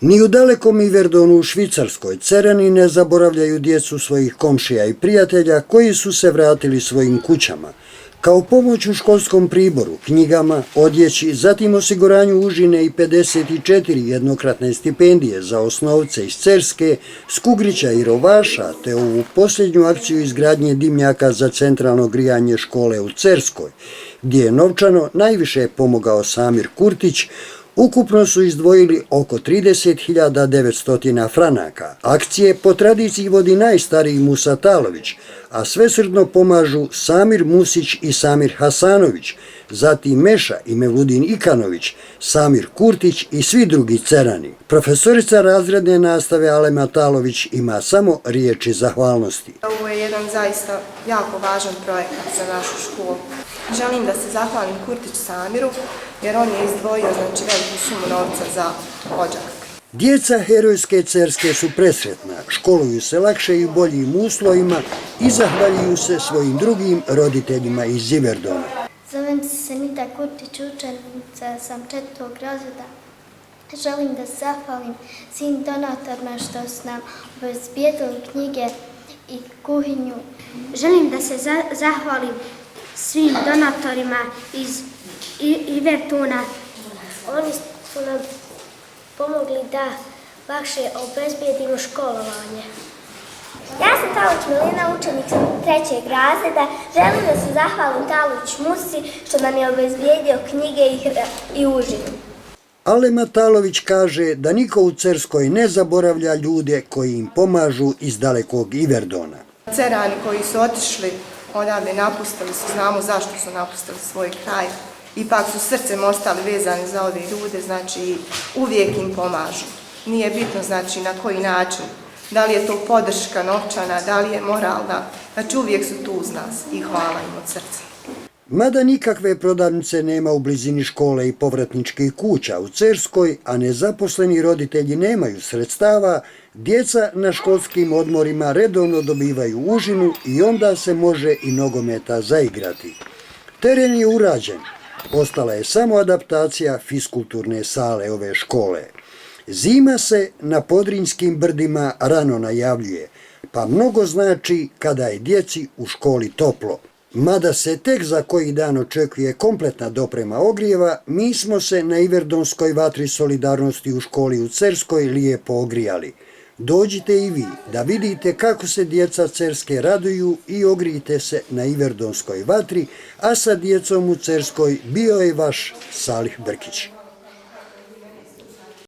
Ni u dalekom Iverdonu u Švicarskoj Cerani ne zaboravljaju djecu svojih komšija i prijatelja koji su se vratili svojim kućama. Kao pomoć u školskom priboru, knjigama, odjeći, zatim osiguranju užine i 54 jednokratne stipendije za osnovce iz Cerske, Skugrića i Rovaša, te ovu posljednju akciju izgradnje dimnjaka za centralno grijanje škole u Cerskoj, gdje je novčano najviše pomogao Samir Kurtić, ukupno su izdvojili oko 30.900 franaka. Akcije po tradiciji vodi najstariji Musa Talović, a svesrdno pomažu Samir Musić i Samir Hasanović, zatim Meša i Mevludin Ikanović, Samir Kurtić i svi drugi Cerani. Profesorica razredne nastave Alema Talović ima samo riječi zahvalnosti. Ovo je jedan zaista jako važan projekat za našu školu. Želim da se zahvalim Kurtić Samiru jer on je izdvojio veliku sumu novca za odžak. Djeca herojske Cerske su presretna, školuju se lakše i boljim uslovima i zahvaljuju se svojim drugim roditeljima iz Iverdona. Zovem se Nida Kurtić, učenica sam 4. razreda. Želim da se zahvalim svim donatorima što su nam obezbijedili knjige i kuhinju. Želim da se zahvalim svim donatorima iz Iverdona. Oni su nam pomogli da lakše obezbijedimo školovanje. Ja sam Talović Milina, učenica 3. razreda. Želim da se zahvalim Talović Musi što nam je obezbijedio knjige i užinu. Alema Talović kaže da niko u Cerskoj ne zaboravlja ljude koji im pomažu iz dalekog Iverdona. Cerani koji su otišli odavde, napustili su, znamo zašto su napustili svoj kraj. Ipak su srcem ostali vezani za ove ljude, znači uvijek im pomažu. Nije bitno znači na koji način, da li je to podrška novčana, da li je moralna, znači uvijek su tu uz nas i hvala im od srca. Mada nikakve prodavnice nema u blizini škole i povratničkih kuća u Cerskoj, a nezaposleni roditelji nemaju sredstava, djeca na školskim odmorima redovno dobivaju užinu i onda se može i nogometa zaigrati. Teren je urađen. Ostala je samo adaptacija fiskulturne sale ove škole. Zima se na Podrinjskim brdima rano najavljuje, pa mnogo znači kada je djeci u školi toplo. Mada se tek za koji dan očekuje kompletna doprema ogrijeva, mi smo se na Iverdonskoj vatri solidarnosti u školi u Cerskoj lijepo ogrijali. Dođite i vi da vidite kako se djeca Cerske raduju i ogrijte se na Iverdonskoj vatri, a sa djecom u Cerskoj bio je vaš Salih Brkić.